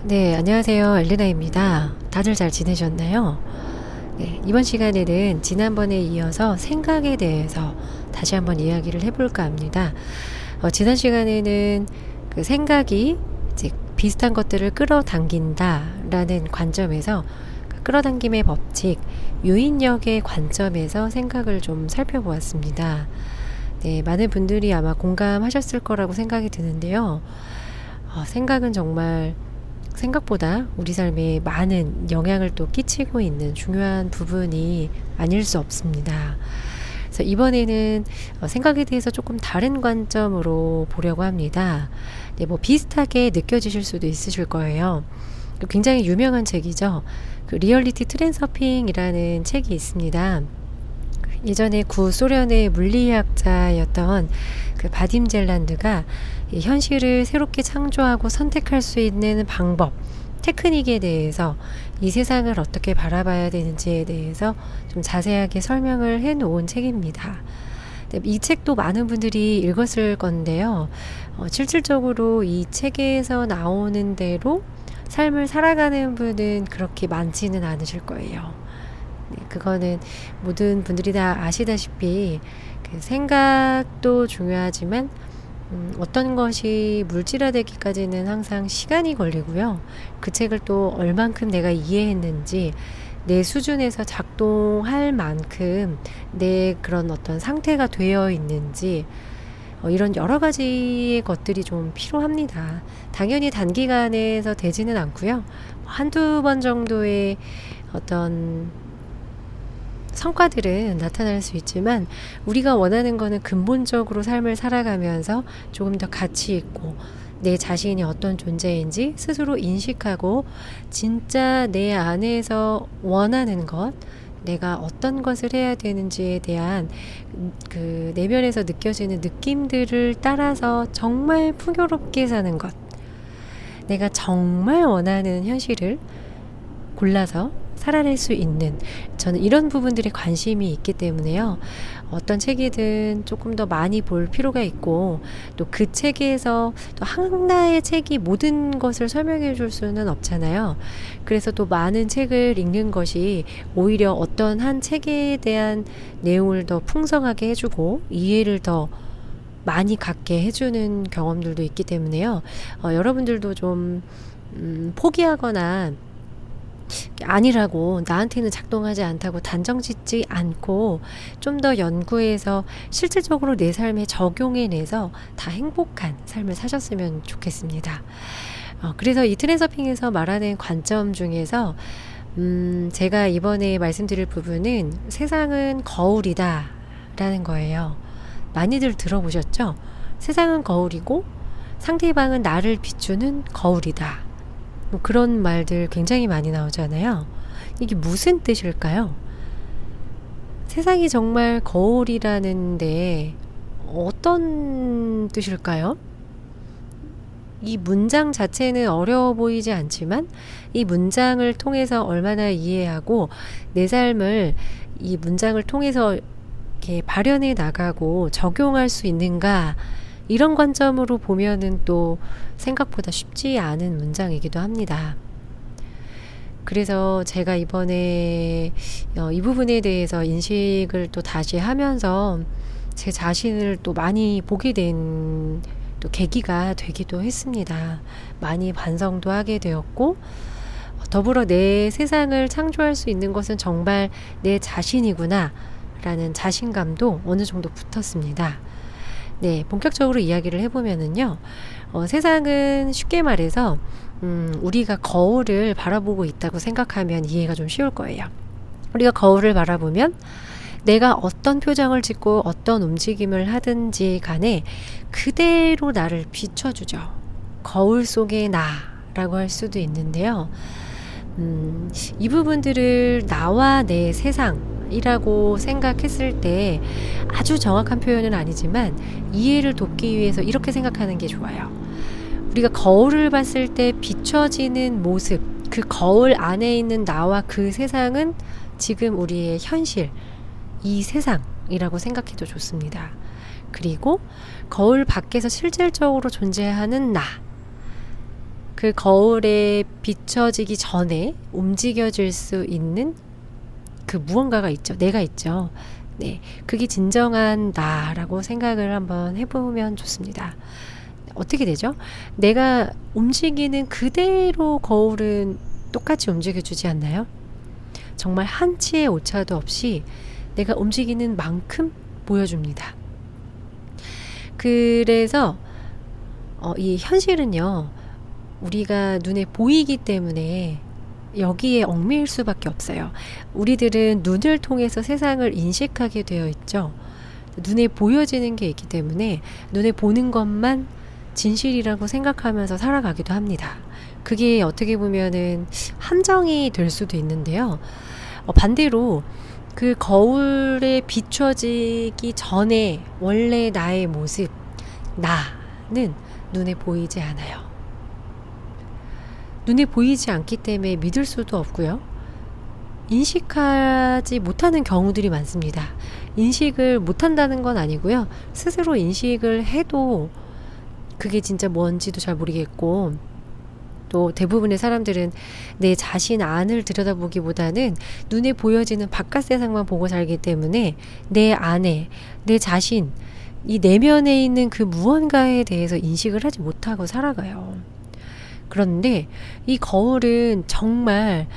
네, 안녕하세요. 엘리나입니다. 다들 잘 지내셨나요? 네, 이번 시간에는 지난번에 이어서 생각에 대해서 다시 한번 이야기를 해볼까 합니다. 지난 시간에는 그 생각이 이제 비슷한 것들을 끌어당긴다라는 관점에서 그 끌어당김의 법칙, 유인력의 관점에서 생각을 좀 살펴보았습니다. 네, 많은 분들이 아마 공감하셨을 거라고 생각이 드는데요. 생각은 정말 생각보다 우리 삶에 많은 영향을 또 끼치고 있는 중요한 부분이 아닐 수 없습니다. 그래서 이번에는 생각에 대해서 조금 다른 관점으로 보려고 합니다. 네, 뭐 비슷하게 느껴지실 수도 있으실 거예요. 굉장히 유명한 책이죠. 그 리얼리티 트랜서핑이라는 책이 있습니다. 예전에 구소련의 물리학자였던 그 바딤 젤란드가 이 현실을 새롭게 창조하고 선택할 수 있는 방법, 테크닉에 대해서 이 세상을 어떻게 바라봐야 되는지에 대해서 좀 자세하게 설명을 해 놓은 책입니다. 이 책도 많은 분들이 읽었을 건데요. 실질적으로 이 책에서 나오는 대로 삶을 살아가는 분은 그렇게 많지는 않으실 거예요. 네, 그거는 모든 분들이 다 아시다시피 그 생각도 중요하지만 어떤 것이 물질화되기까지는 항상 시간이 걸리고요. 그 책을 또 얼만큼 내가 이해했는지 내 수준에서 작동할 만큼 내 그런 어떤 상태가 되어 있는지 이런 여러 가지의 것들이 좀 필요합니다. 당연히 단기간에서 되지는 않고요. 한두 번 정도의 어떤 성과들은 나타날 수 있지만 우리가 원하는 거는 근본적으로 삶을 살아가면서 조금 더 가치 있고 내 자신이 어떤 존재인지 스스로 인식하고 진짜 내 안에서 원하는 것, 내가 어떤 것을 해야 되는지에 대한 그 내면에서 느껴지는 느낌들을 따라서 정말 풍요롭게 사는 것, 내가 정말 원하는 현실을 골라서 살아낼 수 있는, 저는 이런 부분들에 관심이 있기 때문에요. 어떤 책이든 조금 더 많이 볼 필요가 있고 또 그 책에서 또 하나의 책이 모든 것을 설명해 줄 수는 없잖아요. 그래서 또 많은 책을 읽는 것이 오히려 어떤 한 책에 대한 내용을 더 풍성하게 해주고 이해를 더 많이 갖게 해주는 경험들도 있기 때문에요. 여러분들도 좀 포기하거나 아니라고 나한테는 작동하지 않다고 단정 짓지 않고 좀 더 연구해서 실질적으로 내 삶에 적용해내서 다 행복한 삶을 사셨으면 좋겠습니다. 그래서 이 트랜서핑에서 말하는 관점 중에서 제가 이번에 말씀드릴 부분은 세상은 거울이다 라는 거예요. 많이들 들어보셨죠? 세상은 거울이고 상대방은 나를 비추는 거울이다. 뭐 그런 말들 굉장히 많이 나오잖아요. 이게 무슨 뜻일까요? 세상이 정말 거울이라는데 어떤 뜻일까요? 이 문장 자체는 어려워 보이지 않지만 이 문장을 통해서 얼마나 이해하고 내 삶을 이 문장을 통해서 이렇게 발현해 나가고 적용할 수 있는가, 이런 관점으로 보면은 또 생각보다 쉽지 않은 문장이기도 합니다. 그래서 제가 이번에 이 부분에 대해서 인식을 또 다시 하면서 제 자신을 또 많이 보게 된 또 계기가 되기도 했습니다. 많이 반성도 하게 되었고 더불어 내 세상을 창조할 수 있는 것은 정말 내 자신이구나 라는 자신감도 어느 정도 붙었습니다. 네, 본격적으로 이야기를 해보면은요, 세상은 쉽게 말해서, 우리가 거울을 바라보고 있다고 생각하면 이해가 좀 쉬울 거예요. 우리가 거울을 바라보면 내가 어떤 표정을 짓고 어떤 움직임을 하든지 간에 그대로 나를 비춰주죠. 거울 속의 나라고 할 수도 있는데요. 이 부분들을 나와 내 세상이라고 생각했을 때 아주 정확한 표현은 아니지만 이해를 돕기 위해서 이렇게 생각하는 게 좋아요. 우리가 거울을 봤을 때 비춰지는 모습, 그 거울 안에 있는 나와 그 세상은 지금 우리의 현실, 이 세상이라고 생각해도 좋습니다. 그리고 거울 밖에서 실질적으로 존재하는 나, 그 거울에 비춰지기 전에 움직여질 수 있는 그 무언가가 있죠. 내가 있죠. 네, 그게 진정한 나라고 생각을 한번 해보면 좋습니다. 어떻게 되죠? 내가 움직이는 그대로 거울은 똑같이 움직여주지 않나요? 정말 한치의 오차도 없이 내가 움직이는 만큼 보여줍니다. 그래서 이 현실은요, 우리가 눈에 보이기 때문에 여기에 얽매일 수밖에 없어요. 우리들은 눈을 통해서 세상을 인식하게 되어 있죠. 눈에 보여지는 게 있기 때문에 눈에 보는 것만 진실이라고 생각하면서 살아가기도 합니다. 그게 어떻게 보면은 함정이 될 수도 있는데요. 반대로 그 거울에 비춰지기 전에 원래 나의 모습, 나는 눈에 보이지 않아요. 눈에 보이지 않기 때문에 믿을 수도 없고요. 인식하지 못하는 경우들이 많습니다. 인식을 못한다는 건 아니고요. 스스로 인식을 해도 그게 진짜 뭔지도 잘 모르겠고, 또 대부분의 사람들은 내 자신 안을 들여다보기보다는 눈에 보여지는 바깥 세상만 보고 살기 때문에 내 안에, 내 자신, 이 내면에 있는 그 무언가에 대해서 인식을 하지 못하고 살아가요. 그런데 이 거울은 정말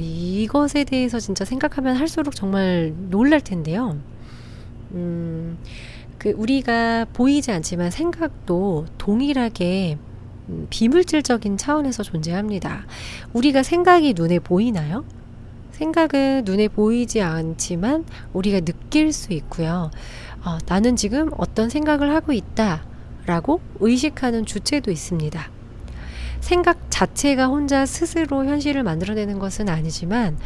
이것에 대해서 진짜 생각하면 할수록 정말 놀랄 텐데요. 우리가 보이지 않지만 생각도 동일하게 비물질적인 차원에서 존재합니다. 우리가 생각이 눈에 보이나요? 생각은 눈에 보이지 않지만 우리가 느낄 수 있고요. 나는 지금 어떤 생각을 하고 있다 라고 의식하는 주체도 있습니다. 생각 자체가 혼자 스스로 현실을 만들어내는 것은 아니지만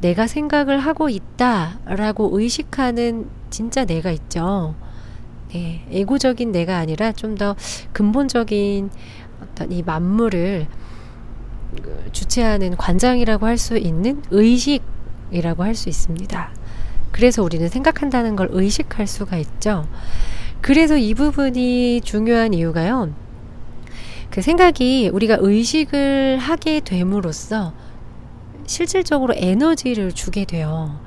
내가 생각을 하고 있다 라고 의식하는 진짜 내가 있죠. 네, 에고적인 내가 아니라 좀 더 근본적인 어떤 이 만물을 주체하는 관장이라고 할 수 있는 의식이라고 할 수 있습니다. 그래서 우리는 생각한다는 걸 의식할 수가 있죠. 그래서 이 부분이 중요한 이유가요. 그 생각이 우리가 의식을 하게 됨으로써 실질적으로 에너지를 주게 돼요.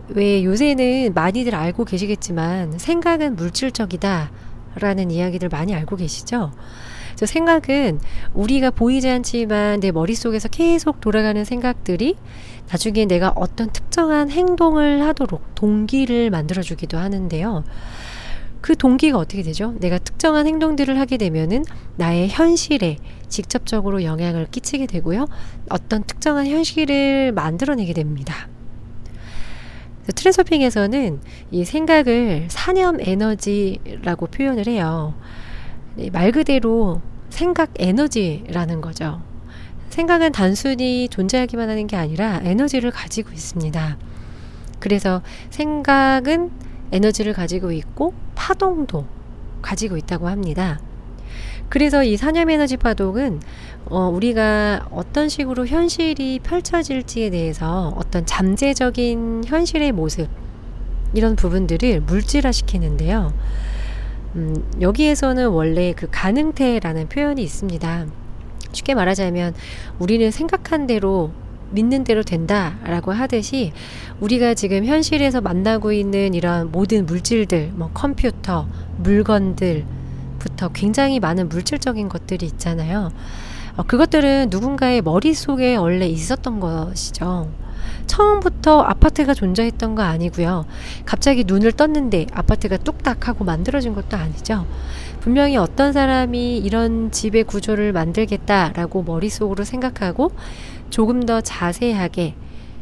왜 요새는 많이들 알고 계시겠지만 생각은 물질적이다 라는 이야기들 많이 알고 계시죠? 그래서 생각은 우리가 보이지 않지만 내 머릿속에서 계속 돌아가는 생각들이 나중에 내가 어떤 특정한 행동을 하도록 동기를 만들어주기도 하는데요. 그 동기가 어떻게 되죠? 내가 특정한 행동들을 하게 되면은 나의 현실에 직접적으로 영향을 끼치게 되고요. 어떤 특정한 현실을 만들어내게 됩니다. 트랜서핑에서는 이 생각을 사념 에너지라고 표현을 해요. 말 그대로 생각 에너지라는 거죠. 생각은 단순히 존재하기만 하는 게 아니라 에너지를 가지고 있습니다. 그래서 생각은 에너지를 가지고 있고 파동도 가지고 있다고 합니다. 그래서 이 사념 에너지 파동은 우리가 어떤 식으로 현실이 펼쳐질지에 대해서 어떤 잠재적인 현실의 모습 이런 부분들을 물질화 시키는데요. 여기에서는 원래 그 가능태라는 표현이 있습니다. 쉽게 말하자면 우리는 생각한 대로 믿는 대로 된다라고 하듯이 우리가 지금 현실에서 만나고 있는 이런 모든 물질들, 뭐 컴퓨터, 물건들부터 굉장히 많은 물질적인 것들이 있잖아요. 그것들은 누군가의 머릿속에 원래 있었던 것이죠. 처음부터 아파트가 존재했던 거 아니고요. 갑자기 눈을 떴는데 아파트가 뚝딱 하고 만들어진 것도 아니죠. 분명히 어떤 사람이 이런 집의 구조를 만들겠다라고 머릿속으로 생각하고 조금 더 자세하게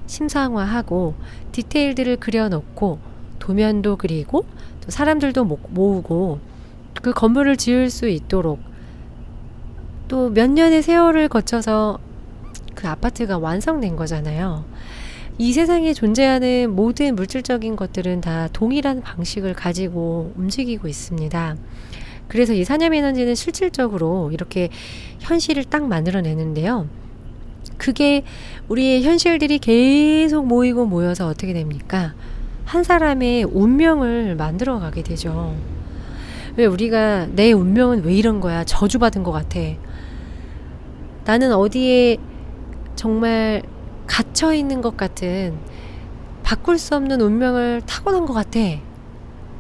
심상화하고 디테일들을 그려놓고 도면도 그리고 또 사람들도 모으고 그 건물을 지을 수 있도록 또 몇 년의 세월을 거쳐서 그 아파트가 완성된 거잖아요. 이 세상에 존재하는 모든 물질적인 것들은 다 동일한 방식을 가지고 움직이고 있습니다. 그래서 이 사념 에너지는 실질적으로 이렇게 현실을 딱 만들어내는데요. 그게 우리의 현실들이 계속 모이고 모여서 어떻게 됩니까? 한 사람의 운명을 만들어가게 되죠. 왜 우리가 내 운명은 왜 이런 거야? 저주받은 것 같아. 나는 어디에 정말 갇혀 있는 것 같은, 바꿀 수 없는 운명을 타고난 것 같아.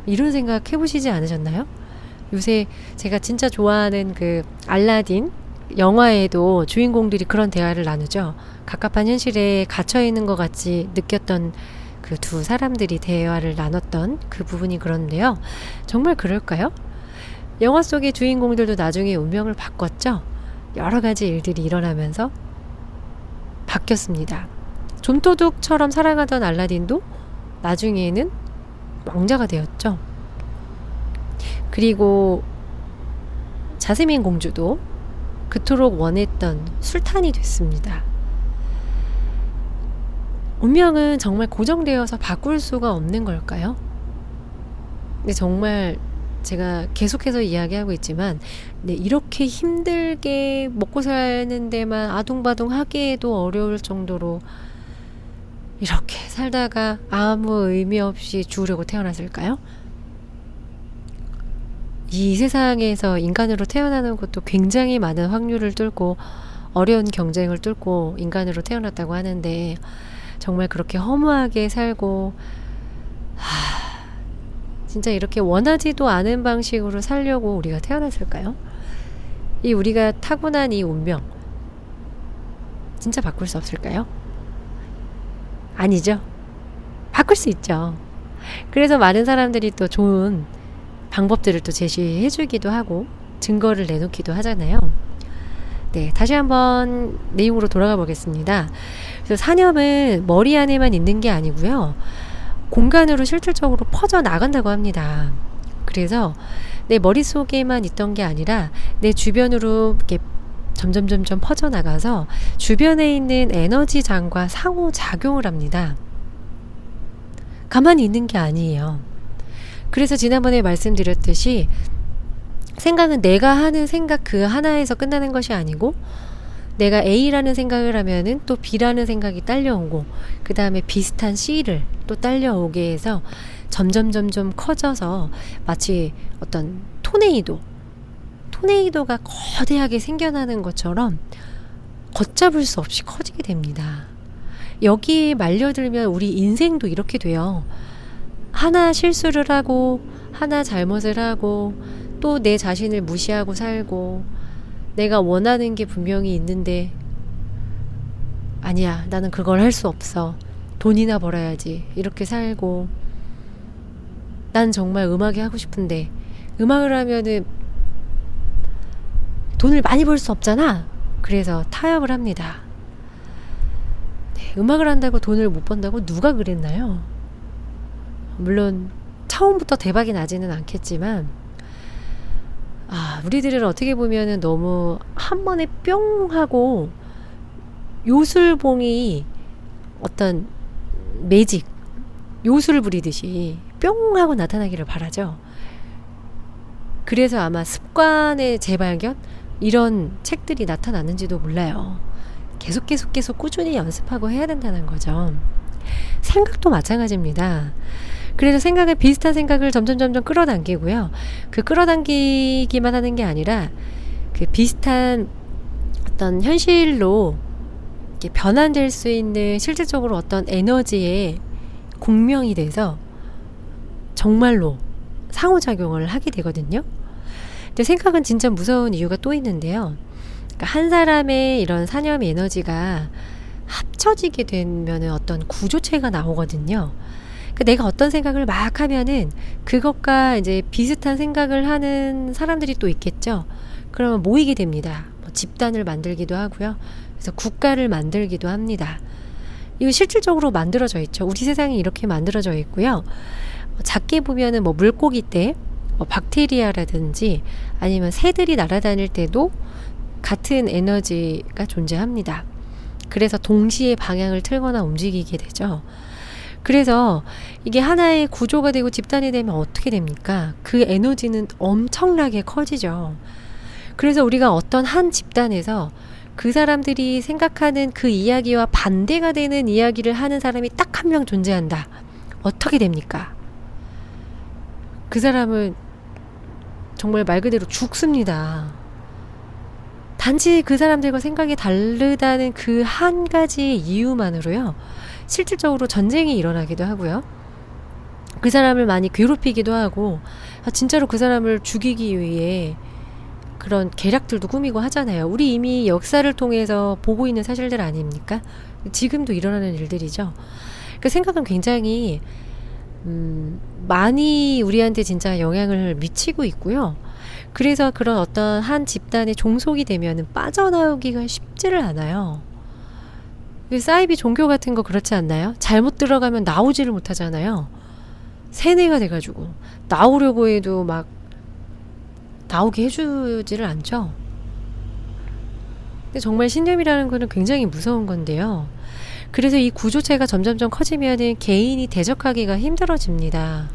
이런 생각 해보시지 않으셨나요? 요새 제가 진짜 좋아하는 그 알라딘 영화에도 주인공들이 그런 대화를 나누죠. 갑갑한 현실에 갇혀 있는 것 같이 느꼈던 그 두 사람들이 대화를 나눴던 그 부분이 그런데요. 정말 그럴까요? 영화 속의 주인공들도 나중에 운명을 바꿨죠. 여러 가지 일들이 일어나면서 바뀌었습니다. 좀도둑처럼 살아가던 알라딘도 나중에는 왕자가 되었죠. 그리고 자스민 공주도 그토록 원했던 술탄이 됐습니다. 운명은 정말 고정되어서 바꿀 수가 없는 걸까요? 근데 정말 제가 계속해서 이야기하고 있지만, 네, 이렇게 힘들게 먹고 사는 데만 아둥바둥 하기에도 어려울 정도로 이렇게 살다가 아무 의미 없이 죽으려고 태어났을까요? 이 세상에서 인간으로 태어나는 것도 굉장히 많은 확률을 뚫고 어려운 경쟁을 뚫고 인간으로 태어났다고 하는데, 정말 그렇게 허무하게 살고 진짜 이렇게 원하지도 않은 방식으로 살려고 우리가 태어났을까요? 이 우리가 타고난 이 운명 진짜 바꿀 수 없을까요? 아니죠. 바꿀 수 있죠. 그래서 많은 사람들이 또 좋은 방법들을 또 제시해 주기도 하고 증거를 내놓기도 하잖아요. 네, 다시 한번 내용으로 돌아가 보겠습니다. 그래서 사념은 머리 안에만 있는 게 아니고요. 공간으로 실질적으로 퍼져 나간다고 합니다. 그래서 내 머릿속에만 있던 게 아니라 내 주변으로 이렇게 점점 퍼져 나가서 주변에 있는 에너지장과 상호작용을 합니다. 가만히 있는 게 아니에요. 그래서 지난번에 말씀드렸듯이 생각은 내가 하는 생각 그 하나에서 끝나는 것이 아니고, 내가 A라는 생각을 하면은 또 B라는 생각이 딸려오고, 그 다음에 비슷한 C를 또 딸려오게 해서 점점 커져서 마치 어떤 토네이도가 거대하게 생겨나는 것처럼 걷잡을 수 없이 커지게 됩니다. 여기에 말려들면 우리 인생도 이렇게 돼요. 하나 실수를 하고 하나 잘못을 하고 또 내 자신을 무시하고 살고, 내가 원하는 게 분명히 있는데 아니야, 나는 그걸 할 수 없어, 돈이나 벌어야지, 이렇게 살고, 난 정말 음악이 하고 싶은데 음악을 하면은 돈을 많이 벌 수 없잖아. 그래서 타협을 합니다. 네, 음악을 한다고 돈을 못 번다고 누가 그랬나요? 물론 처음부터 대박이 나지는 않겠지만, 우리들은 어떻게 보면은 너무 한 번에 뿅 하고 요술봉이 어떤 매직, 요술을 부리듯이 뿅 하고 나타나기를 바라죠. 그래서 아마 습관의 재발견, 이런 책들이 나타났는지도 몰라요. 계속 꾸준히 연습하고 해야 된다는 거죠. 생각도 마찬가지입니다. 그래서 생각은 비슷한 생각을 점점 끌어당기고요. 그 끌어당기기만 하는 게 아니라 그 비슷한 어떤 현실로 이렇게 변환될 수 있는 실질적으로 어떤 에너지의 공명이 돼서 정말로 상호작용을 하게 되거든요. 근데 생각은 진짜 무서운 이유가 또 있는데요. 그러니까 한 사람의 이런 사념 에너지가 합쳐지게 되면 어떤 구조체가 나오거든요. 그러니까 내가 어떤 생각을 막 하면은 그것과 이제 비슷한 생각을 하는 사람들이 또 있겠죠. 그러면 모이게 됩니다. 뭐 집단을 만들기도 하고요. 그래서 국가를 만들기도 합니다. 이거 실질적으로 만들어져 있죠. 우리 세상이 이렇게 만들어져 있고요. 작게 보면은 뭐 물고기 때 박테리아라든지 아니면 새들이 날아다닐 때도 같은 에너지가 존재합니다. 그래서 동시에 방향을 틀거나 움직이게 되죠. 그래서 이게 하나의 구조가 되고 집단이 되면 어떻게 됩니까? 그 에너지는 엄청나게 커지죠. 그래서 우리가 어떤 한 집단에서 그 사람들이 생각하는 그 이야기와 반대가 되는 이야기를 하는 사람이 딱 한 명 존재한다. 어떻게 됩니까? 그 사람은 정말 말 그대로 죽습니다. 단지 그 사람들과 생각이 다르다는 그 한 가지 이유만으로요. 실질적으로 전쟁이 일어나기도 하고요. 그 사람을 많이 괴롭히기도 하고, 진짜로 그 사람을 죽이기 위해 그런 계략들도 꾸미고 하잖아요. 우리 이미 역사를 통해서 보고 있는 사실들 아닙니까? 지금도 일어나는 일들이죠. 그 생각은 굉장히 많이 우리한테 진짜 영향을 미치고 있고요. 그래서 그런 어떤 한 집단의 종속이 되면 빠져나오기가 쉽지를 않아요. 사이비 종교 같은 거 그렇지 않나요? 잘못 들어가면 나오지를 못하잖아요. 세뇌가 돼가지고 나오려고 해도 막 나오게 해주지를 않죠. 근데 정말 신념이라는 거는 굉장히 무서운 건데요. 그래서 이 구조체가 점점점 커지면은 개인이 대적하기가 힘들어집니다.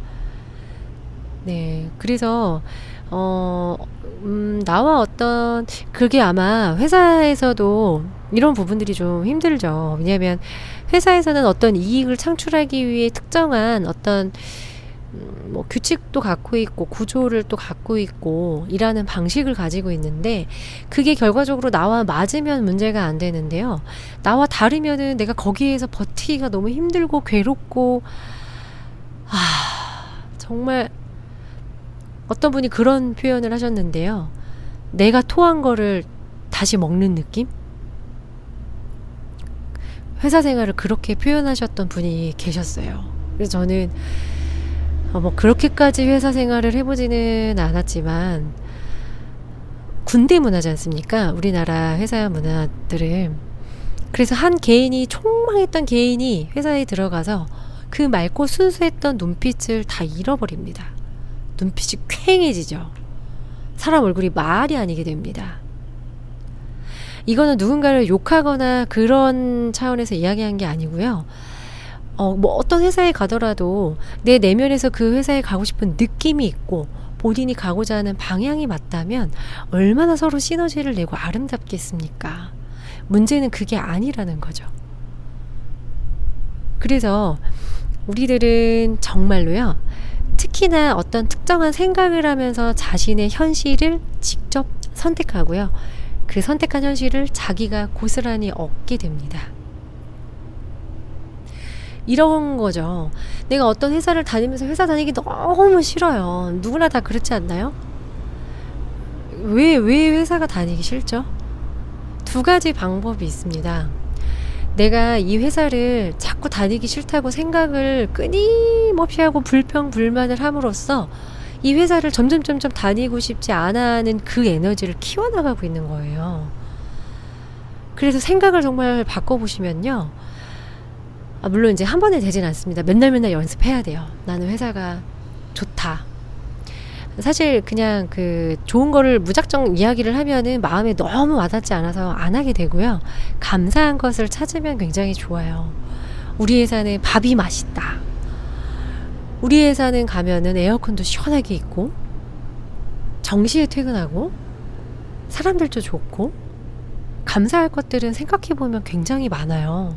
네, 그래서 나와 어떤 그게 아마 회사에서도 이런 부분들이 좀 힘들죠. 왜냐하면 회사에서는 어떤 이익을 창출하기 위해 특정한 어떤 뭐 규칙도 갖고 있고 구조를 또 갖고 있고 일하는 방식을 가지고 있는데 그게 결과적으로 나와 맞으면 문제가 안 되는데요. 나와 다르면은 내가 거기에서 버티기가 너무 힘들고 괴롭고 정말 어떤 분이 그런 표현을 하셨는데요. 내가 토한 거를 다시 먹는 느낌? 회사 생활을 그렇게 표현하셨던 분이 계셨어요. 그래서 저는 뭐 그렇게까지 회사 생활을 해보지는 않았지만 군대 문화지 않습니까? 우리나라 회사 문화들은. 그래서 한 개인이 총망했던 개인이 회사에 들어가서 그 맑고 순수했던 눈빛을 다 잃어버립니다. 눈빛이 퀭해지죠. 사람 얼굴이 말이 아니게 됩니다. 이거는 누군가를 욕하거나 그런 차원에서 이야기한 게 아니고요. 뭐 어떤 회사에 가더라도 내 내면에서 그 회사에 가고 싶은 느낌이 있고 본인이 가고자 하는 방향이 맞다면 얼마나 서로 시너지를 내고 아름답겠습니까? 문제는 그게 아니라는 거죠. 그래서 우리들은 정말로요. 특히나 어떤 특정한 생각을 하면서 자신의 현실을 직접 선택하고요. 그 선택한 현실을 자기가 고스란히 얻게 됩니다. 이런 거죠. 내가 어떤 회사를 다니면서 회사 다니기 너무 싫어요. 누구나 다 그렇지 않나요? 왜 회사가 다니기 싫죠? 두 가지 방법이 있습니다. 내가 이 회사를 자꾸 다니기 싫다고 생각을 끊임없이 하고 불평불만을 함으로써 이 회사를 점점 다니고 싶지 않아 하는 그 에너지를 키워나가고 있는 거예요. 그래서 생각을 정말 바꿔보시면요. 물론 이제 한 번에 되진 않습니다. 맨날 연습해야 돼요. 나는 회사가 좋다. 사실 그냥 그 좋은 거를 무작정 이야기를 하면은 마음에 너무 와닿지 않아서 안 하게 되고요. 감사한 것을 찾으면 굉장히 좋아요. 우리 회사는 밥이 맛있다. 우리 회사는 가면은 에어컨도 시원하게 있고 정시에 퇴근하고 사람들도 좋고 감사할 것들은 생각해보면 굉장히 많아요.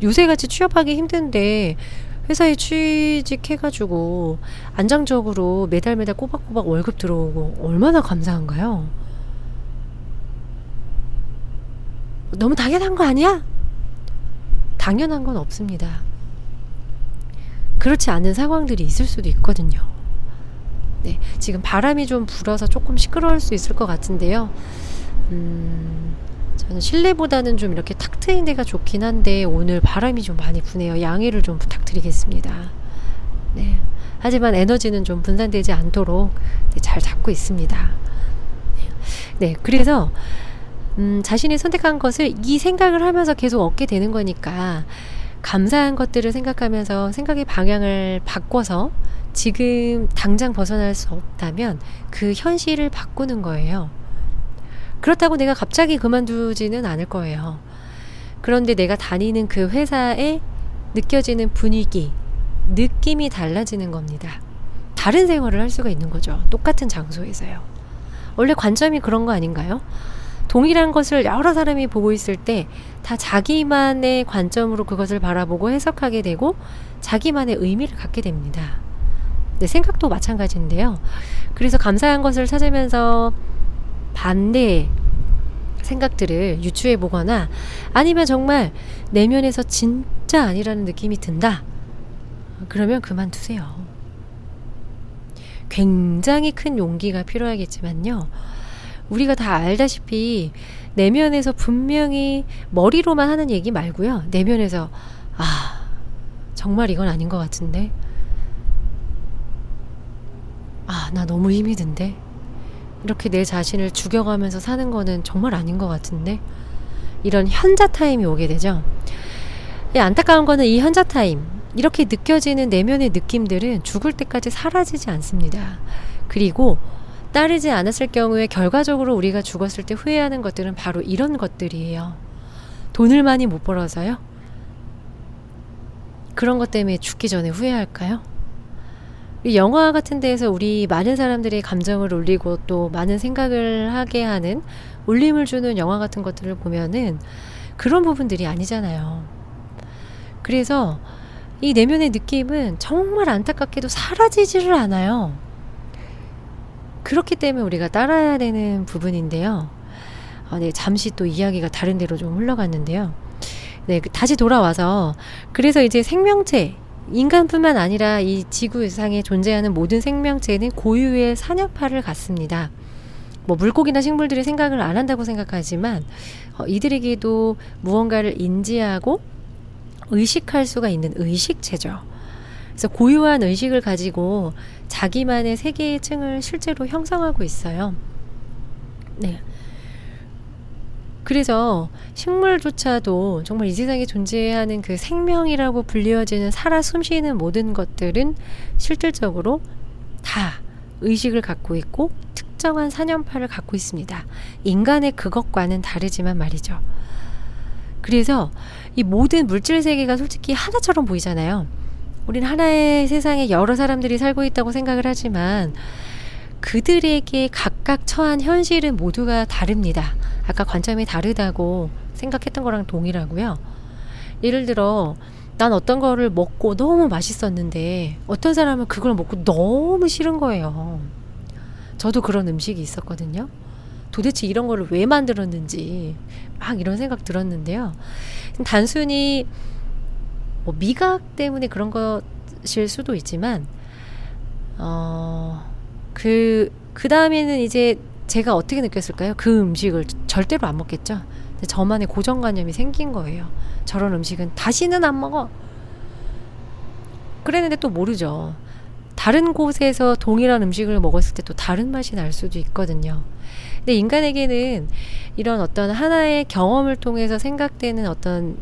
요새같이 취업하기 힘든데 회사에 취직해가지고 안정적으로 매달 꼬박꼬박 월급 들어오고 얼마나 감사한가요? 너무 당연한 거 아니야? 당연한 건 없습니다. 그렇지 않은 상황들이 있을 수도 있거든요. 네, 지금 바람이 좀 불어서 조금 시끄러울 수 있을 것 같은데요. 저는 실내보다는 좀 이렇게 탁 트인 데가 좋긴 한데 오늘 바람이 좀 많이 부네요. 양해를 좀 부탁드리겠습니다. 네. 하지만 에너지는 좀 분산되지 않도록 잘 잡고 있습니다. 네, 그래서 자신이 선택한 것을 이 생각을 하면서 계속 얻게 되는 거니까 감사한 것들을 생각하면서 생각의 방향을 바꿔서 지금 당장 벗어날 수 없다면 그 현실을 바꾸는 거예요. 그렇다고 내가 갑자기 그만두지는 않을 거예요. 그런데 내가 다니는 그 회사에 느껴지는 분위기, 느낌이 달라지는 겁니다. 다른 생활을 할 수가 있는 거죠. 똑같은 장소에서요. 원래 관점이 그런 거 아닌가요? 동일한 것을 여러 사람이 보고 있을 때 다 자기만의 관점으로 그것을 바라보고 해석하게 되고 자기만의 의미를 갖게 됩니다. 네, 생각도 마찬가지인데요. 그래서 감사한 것을 찾으면서 반대의 생각들을 유추해 보거나 아니면 정말 내면에서 진짜 아니라는 느낌이 든다. 그러면 그만두세요. 굉장히 큰 용기가 필요하겠지만요. 우리가 다 알다시피 내면에서 분명히 머리로만 하는 얘기 말고요. 내면에서 정말 이건 아닌 것 같은데. 나 너무 힘이 든데. 이렇게 내 자신을 죽여가면서 사는 거는 정말 아닌 것 같은데. 이런 현자 타임이 오게 되죠. 안타까운 거는 이 현자 타임, 이렇게 느껴지는 내면의 느낌들은 죽을 때까지 사라지지 않습니다. 그리고 따르지 않았을 경우에 결과적으로 우리가 죽었을 때 후회하는 것들은 바로 이런 것들이에요. 돈을 많이 못 벌어서요? 그런 것 때문에 죽기 전에 후회할까요? 영화 같은 데에서 우리 많은 사람들의 감정을 울리고 또 많은 생각을 하게 하는 울림을 주는 영화 같은 것들을 보면은 그런 부분들이 아니잖아요. 그래서 이 내면의 느낌은 정말 안타깝게도 사라지지를 않아요. 그렇기 때문에 우리가 따라야 되는 부분인데요. 네, 잠시 또 이야기가 다른 데로 좀 흘러갔는데요. 네, 다시 돌아와서 그래서 이제 생명체, 인간뿐만 아니라 이 지구상에 존재하는 모든 생명체는 고유의 사냥팔을 갖습니다. 물고기나 식물들이 생각을 안 한다고 생각하지만 이들에게도 무언가를 인지하고 의식할 수가 있는 의식체죠. 그래서 고유한 의식을 가지고 자기만의 세계의 층을 실제로 형성하고 있어요. 네. 그래서 식물조차도 정말 이 세상에 존재하는 그 생명이라고 불리워지는 살아 숨쉬는 모든 것들은 실질적으로 다 의식을 갖고 있고 특정한 사냥팔을 갖고 있습니다. 인간의 그것과는 다르지만 말이죠. 그래서 이 모든 물질 세계가 솔직히 하나처럼 보이잖아요. 우리는 하나의 세상에 여러 사람들이 살고 있다고 생각을 하지만 그들에게 각각 처한 현실은 모두가 다릅니다. 아까 관점이 다르다고 생각했던 거랑 동일하고요. 예를 들어 난 어떤 거를 먹고 너무 맛있었는데 어떤 사람은 그걸 먹고 너무 싫은 거예요. 저도 그런 음식이 있었거든요. 도대체 이런 거를 왜 만들었는지 막 이런 생각 들었는데요. 단순히 미각 때문에 그런 것일 수도 있지만 그 다음에는 이제 제가 어떻게 느꼈을까요? 그 음식을 절대로 안 먹겠죠. 근데 저만의 고정관념이 생긴 거예요. 저런 음식은 다시는 안 먹어. 그랬는데 또 모르죠. 다른 곳에서 동일한 음식을 먹었을 때 또 다른 맛이 날 수도 있거든요. 근데 인간에게는 이런 어떤 하나의 경험을 통해서 생각되는 어떤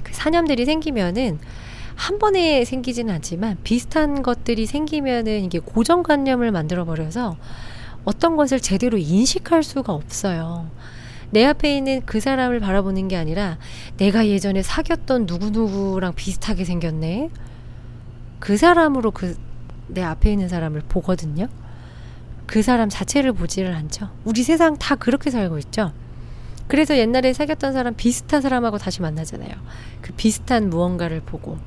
그 사념들이 생기면은 한 번에 생기지는 않지만 비슷한 것들이 생기면은 이게 고정관념을 만들어버려서 어떤 것을 제대로 인식할 수가 없어요. 내 앞에 있는 그 사람을 바라보는 게 아니라 내가 예전에 사귀었던 누구누구랑 비슷하게 생겼네. 그 사람으로 내 앞에 있는 사람을 보거든요. 그 사람 자체를 보지를 않죠. 우리 세상 다 그렇게 살고 있죠. 그래서 옛날에 사귀었던 사람 비슷한 사람하고 다시 만나잖아요. 그 비슷한 무언가를 보고.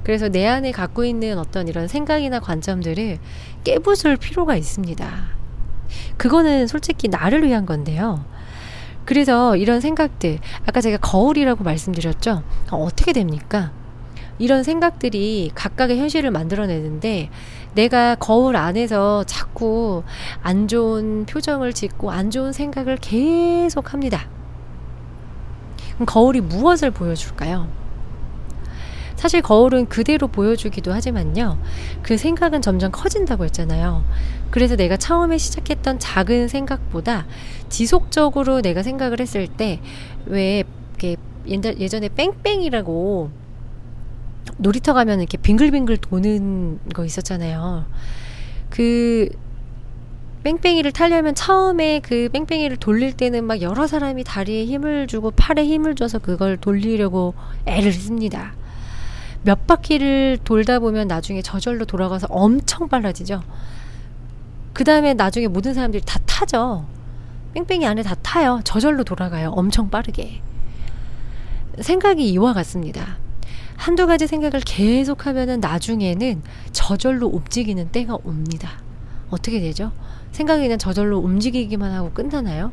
그래서 내 안에 갖고 있는 어떤 이런 생각이나 관점들을 깨부술 필요가 있습니다. 그거는 솔직히 나를 위한 건데요. 그래서 이런 생각들, 아까 제가 거울이라고 말씀드렸죠. 어떻게 됩니까? 이런 생각들이 각각의 현실을 만들어내는데 내가 거울 안에서 자꾸 안 좋은 표정을 짓고 안 좋은 생각을 계속 합니다. 그럼 거울이 무엇을 보여줄까요? 사실 거울은 그대로 보여주기도 하지만요. 그 생각은 점점 커진다고 했잖아요. 그래서 내가 처음에 시작했던 작은 생각보다 지속적으로 내가 생각을 했을 때 왜 예전에 뺑뺑이라고 놀이터 가면 이렇게 빙글빙글 도는 거 있었잖아요. 그 뺑뺑이를 타려면 처음에 그 뺑뺑이를 돌릴 때는 막 여러 사람이 다리에 힘을 주고 팔에 힘을 줘서 그걸 돌리려고 애를 씁니다. 몇 바퀴를 돌다 보면 나중에 저절로 돌아가서 엄청 빨라지죠. 그 다음에 나중에 모든 사람들이 다 타죠. 뺑뺑이 안에 다 타요. 저절로 돌아가요. 엄청 빠르게. 생각이 이와 같습니다. 한두 가지 생각을 계속 하면은 나중에는 저절로 움직이는 때가 옵니다. 어떻게 되죠? 생각이 그냥 저절로 움직이기만 하고 끝나나요?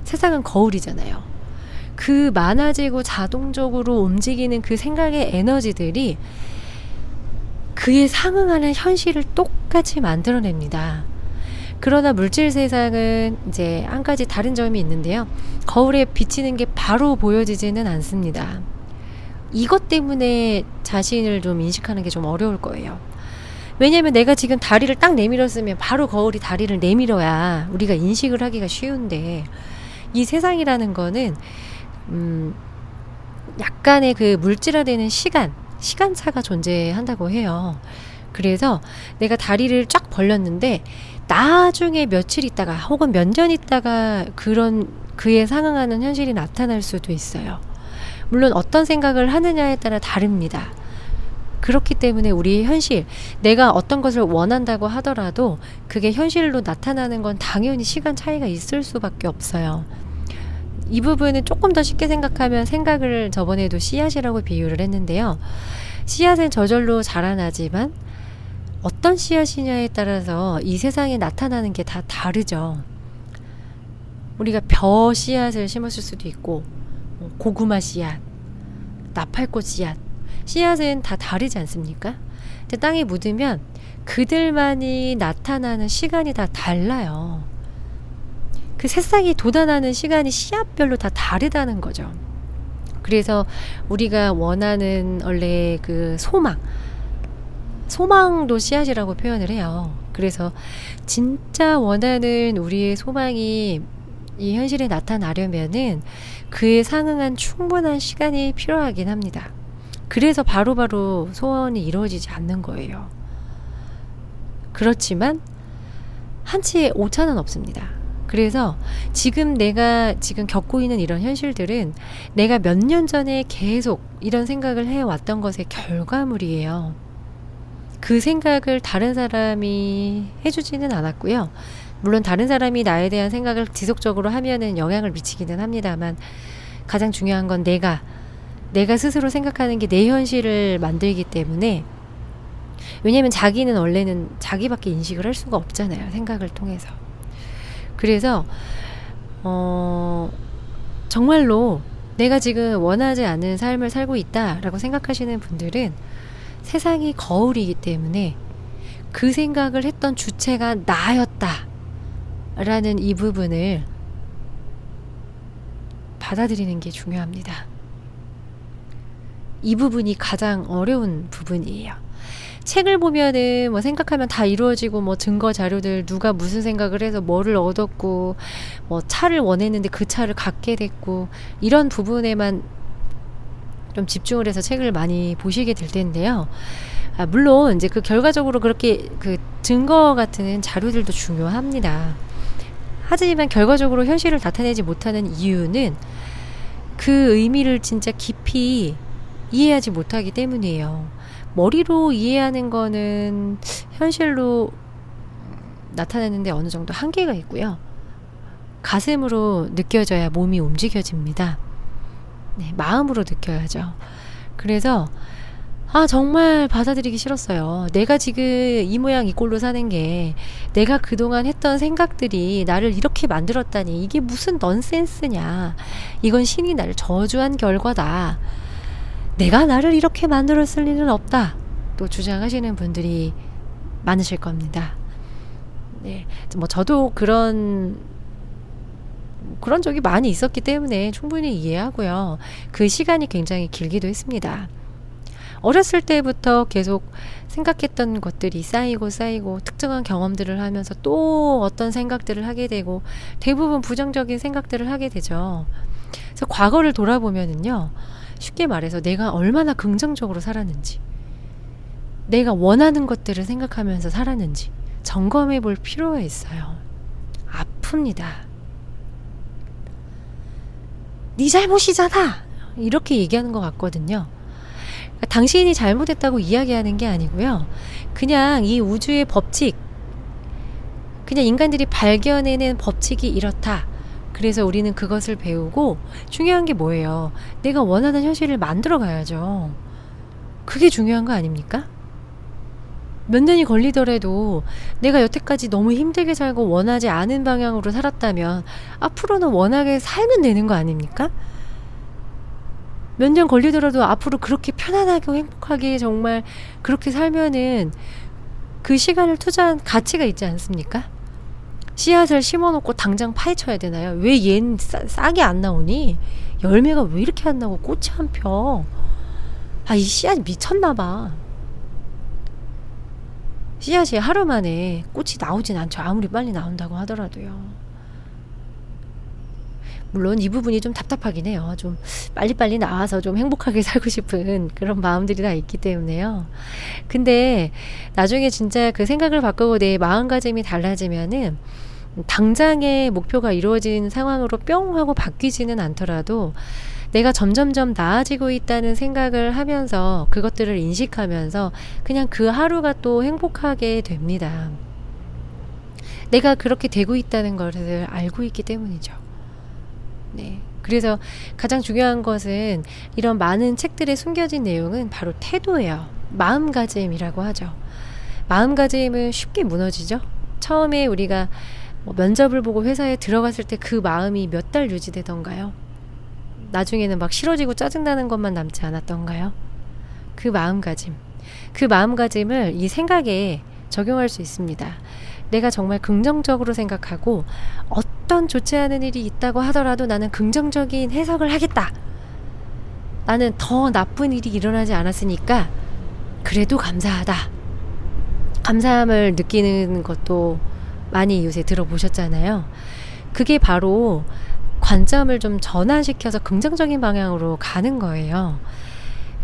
세상은 거울이잖아요. 그 많아지고 자동적으로 움직이는 그 생각의 에너지들이 그에 상응하는 현실을 똑같이 만들어냅니다. 그러나 물질 세상은 이제 한 가지 다른 점이 있는데요. 거울에 비치는 게 바로 보여지지는 않습니다. 이것 때문에 자신을 좀 인식하는 게 좀 어려울 거예요. 왜냐면 내가 지금 다리를 딱 내밀었으면 바로 거울이 다리를 내밀어야 우리가 인식을 하기가 쉬운데, 이 세상이라는 거는 약간의 그 물질화되는 시간차가 존재한다고 해요. 그래서 내가 다리를 쫙 벌렸는데 나중에 며칠 있다가 혹은 몇 년 있다가 그에 상응하는 현실이 나타날 수도 있어요. 물론 어떤 생각을 하느냐에 따라 다릅니다. 그렇기 때문에 우리의 현실, 내가 어떤 것을 원한다고 하더라도 그게 현실로 나타나는 건 당연히 시간 차이가 있을 수밖에 없어요. 이 부분은 조금 더 쉽게 생각하면, 생각을 저번에도 씨앗이라고 비유를 했는데요. 씨앗은 저절로 자라나지만 어떤 씨앗이냐에 따라서 이 세상에 나타나는 게 다 다르죠. 우리가 벼 씨앗을 심었을 수도 있고, 고구마 씨앗, 나팔꽃 씨앗, 씨앗은 다 다르지 않습니까? 땅에 묻으면 그들만이 나타나는 시간이 다 달라요. 그 새싹이 돋아나는 시간이 씨앗별로 다 다르다는 거죠. 그래서 우리가 원하는 원래 그 소망도 씨앗이라고 표현을 해요. 그래서 진짜 원하는 우리의 소망이 이 현실에 나타나려면은 그에 상응한 충분한 시간이 필요하긴 합니다. 그래서 바로바로 소원이 이루어지지 않는 거예요. 그렇지만 한치의 오차는 없습니다. 그래서 지금 내가 겪고 있는 이런 현실들은 내가 몇 년 전에 계속 이런 생각을 해왔던 것의 결과물이에요. 그 생각을 다른 사람이 해주지는 않았고요. 물론 다른 사람이 나에 대한 생각을 지속적으로 하면은 영향을 미치기는 합니다만, 가장 중요한 건 내가 스스로 생각하는 게 내 현실을 만들기 때문에, 왜냐면 자기는 원래는 자기밖에 인식을 할 수가 없잖아요. 생각을 통해서. 그래서 정말로 내가 지금 원하지 않는 삶을 살고 있다라고 생각하시는 분들은 세상이 거울이기 때문에 그 생각을 했던 주체가 나였다 라는 이 부분을 받아들이는 게 중요합니다. 이 부분이 가장 어려운 부분이에요. 책을 보면은 생각하면 다 이루어지고, 증거 자료들, 누가 무슨 생각을 해서 뭐를 얻었고, 차를 원했는데 그 차를 갖게 됐고, 이런 부분에만 좀 집중을 해서 책을 많이 보시게 될 텐데요. 물론 이제 그 결과적으로 그렇게 그 증거 같은 자료들도 중요합니다. 하지만 결과적으로 현실을 나타내지 못하는 이유는 그 의미를 진짜 깊이 이해하지 못하기 때문이에요. 머리로 이해하는 거는 현실로 나타내는데 어느 정도 한계가 있고요. 가슴으로 느껴져야 몸이 움직여집니다. 네, 마음으로 느껴야죠. 그래서 정말 받아들이기 싫었어요. 내가 지금 이 모양 이 꼴로 사는 게 내가 그동안 했던 생각들이 나를 이렇게 만들었다니, 이게 무슨 넌센스냐. 이건 신이 나를 저주한 결과다. 내가 나를 이렇게 만들었을 리는 없다. 또 주장하시는 분들이 많으실 겁니다. 네, 저도 그런 적이 많이 있었기 때문에 충분히 이해하고요. 그 시간이 굉장히 길기도 했습니다. 어렸을 때부터 계속 생각했던 것들이 쌓이고 특정한 경험들을 하면서 또 어떤 생각들을 하게 되고, 대부분 부정적인 생각들을 하게 되죠. 그래서 과거를 돌아보면은요, 쉽게 말해서 내가 얼마나 긍정적으로 살았는지, 내가 원하는 것들을 생각하면서 살았는지 점검해 볼 필요가 있어요. 아픕니다. 네 잘못이잖아! 이렇게 얘기하는 것 같거든요. 당신이 잘못했다고 이야기하는 게 아니고요. 그냥 이 우주의 법칙, 그냥 인간들이 발견해낸 법칙이 이렇다. 그래서 우리는 그것을 배우고, 중요한 게 뭐예요? 내가 원하는 현실을 만들어 가야죠. 그게 중요한 거 아닙니까? 몇 년이 걸리더라도 내가 여태까지 너무 힘들게 살고 원하지 않은 방향으로 살았다면 앞으로는 원하게 살면 되는 거 아닙니까? 몇 년 걸리더라도 앞으로 그렇게 편안하게 행복하게 정말 그렇게 살면은 그 시간을 투자한 가치가 있지 않습니까? 씨앗을 심어놓고 당장 파헤쳐야 되나요? 왜 얜 싹이 안 나오니? 열매가 왜 이렇게 안 나오고 꽃이 안 펴? 아, 이 씨앗이 미쳤나봐. 씨앗이 하루 만에 꽃이 나오진 않죠. 아무리 빨리 나온다고 하더라도요. 물론 이 부분이 좀 답답하긴 해요. 좀 빨리빨리 나와서 좀 행복하게 살고 싶은 그런 마음들이 다 있기 때문에요. 근데 나중에 진짜 그 생각을 바꾸고 내 마음가짐이 달라지면은 당장의 목표가 이루어진 상황으로 뿅 하고 바뀌지는 않더라도 내가 점점점 나아지고 있다는 생각을 하면서 그것들을 인식하면서 그냥 그 하루가 또 행복하게 됩니다. 내가 그렇게 되고 있다는 것을 알고 있기 때문이죠. 네. 그래서 가장 중요한 것은 이런 많은 책들에 숨겨진 내용은 바로 태도예요. 마음가짐이라고 하죠. 마음가짐은 쉽게 무너지죠. 처음에 우리가 면접을 보고 회사에 들어갔을 때 그 마음이 몇 달 유지되던가요? 나중에는 막 싫어지고 짜증나는 것만 남지 않았던가요? 그 마음가짐. 그 마음가짐을 이 생각에 적용할 수 있습니다. 내가 정말 긍정적으로 생각하고 어떤 좋지 않은 일이 있다고 하더라도 나는 긍정적인 해석을 하겠다. 나는 더 나쁜 일이 일어나지 않았으니까 그래도 감사하다. 감사함을 느끼는 것도 많이 요새 들어보셨잖아요. 그게 바로 관점을 좀 전환시켜서 긍정적인 방향으로 가는 거예요.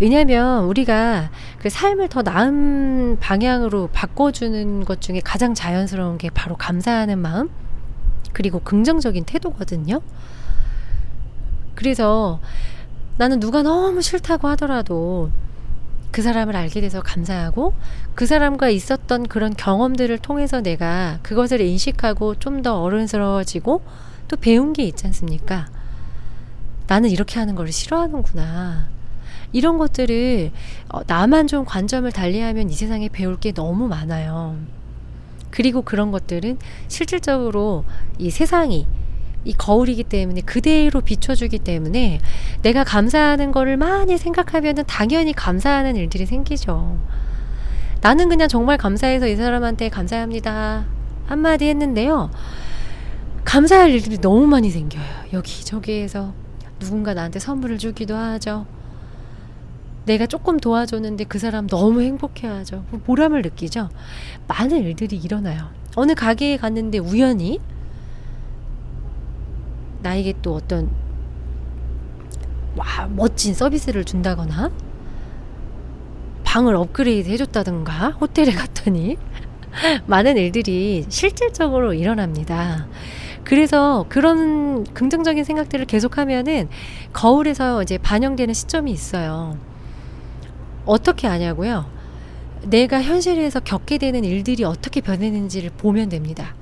왜냐하면 우리가 그 삶을 더 나은 방향으로 바꿔주는 것 중에 가장 자연스러운 게 바로 감사하는 마음 그리고 긍정적인 태도거든요. 그래서 나는 누가 너무 싫다고 하더라도 그 사람을 알게 돼서 감사하고 그 사람과 있었던 그런 경험들을 통해서 내가 그것을 인식하고 좀 더 어른스러워지고 또 배운 게 있지 않습니까? 나는 이렇게 하는 걸 싫어하는구나. 이런 것들을 나만 좀 관점을 달리하면 이 세상에 배울 게 너무 많아요. 그리고 그런 것들은 실질적으로 이 세상이 이 거울이기 때문에 그대로 비춰주기 때문에 내가 감사하는 거를 많이 생각하면 당연히 감사하는 일들이 생기죠. 나는 그냥 정말 감사해서 이 사람한테 감사합니다 한마디 했는데요. 감사할 일들이 너무 많이 생겨요. 여기저기에서 누군가 나한테 선물을 주기도 하죠. 내가 조금 도와줬는데 그 사람 너무 행복해하죠. 보람을 느끼죠. 많은 일들이 일어나요. 어느 가게에 갔는데 우연히 나에게 또 어떤 멋진 서비스를 준다거나 방을 업그레이드 해줬다든가 호텔에 갔더니 많은 일들이 실질적으로 일어납니다. 그래서 그런 긍정적인 생각들을 계속하면은 거울에서 이제 반영되는 시점이 있어요. 어떻게 아냐고요? 내가 현실에서 겪게 되는 일들이 어떻게 변했는지를 보면 됩니다.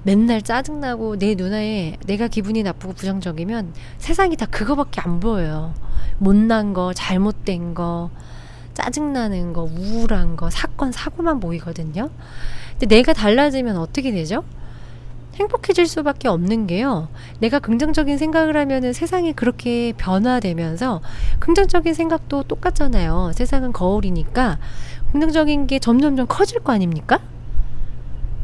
맨날 짜증나고 내 눈에 내가 기분이 나쁘고 부정적이면 세상이 다 그거밖에 안 보여요. 못난 거, 잘못된 거, 짜증나는 거, 우울한 거, 사건, 사고만 보이거든요. 근데 내가 달라지면 어떻게 되죠? 행복해질 수밖에 없는 게요. 내가 긍정적인 생각을 하면은 세상이 그렇게 변화되면서 긍정적인 생각도 똑같잖아요. 세상은 거울이니까 긍정적인 게 점점점 커질 거 아닙니까?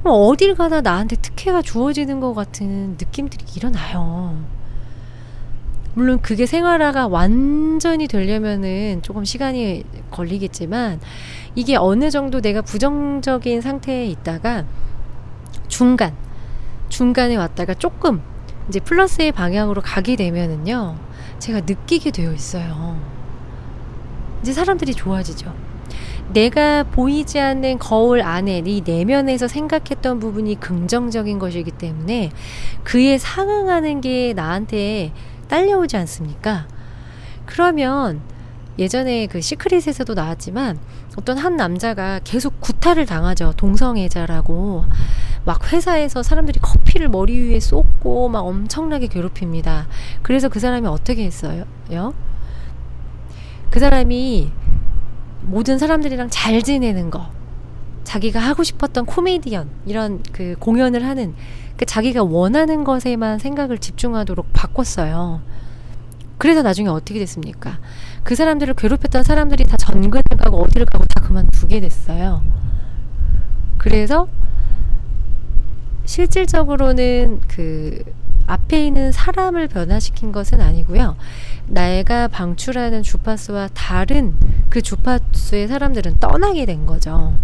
어딜 가나 나한테 특혜가 주어지는 것 같은 느낌들이 일어나요. 물론 그게 생활화가 완전히 되려면은 조금 시간이 걸리겠지만 이게 어느 정도 내가 부정적인 상태에 있다가 중간에 왔다가 조금 이제 플러스의 방향으로 가게 되면은요, 제가 느끼게 되어 있어요. 이제 사람들이 좋아지죠. 내가 보이지 않는 거울 안에 네 내면에서 생각했던 부분이 긍정적인 것이기 때문에 그에 상응하는 게 나한테 딸려오지 않습니까? 그러면 예전에 그 시크릿에서도 나왔지만 어떤 한 남자가 계속 구타를 당하죠. 동성애자라고. 막 회사에서 사람들이 커피를 머리 위에 쏟고 막 엄청나게 괴롭힙니다. 그래서 그 사람이 어떻게 했어요? 그 사람이 모든 사람들이랑 잘 지내는 거, 자기가 하고 싶었던 코미디언 이런 그 공연을 하는 그 자기가 원하는 것에만 생각을 집중하도록 바꿨어요. 그래서 나중에 어떻게 됐습니까? 그 사람들을 괴롭혔던 사람들이 다 전근을 가고 어디를 가고 다 그만두게 됐어요. 그래서 실질적으로는 그 앞에 있는 사람을 변화시킨 것은 아니고요. 내가 방출하는 주파수와 다른 그 주파수의 사람들은 떠나게 된 거죠.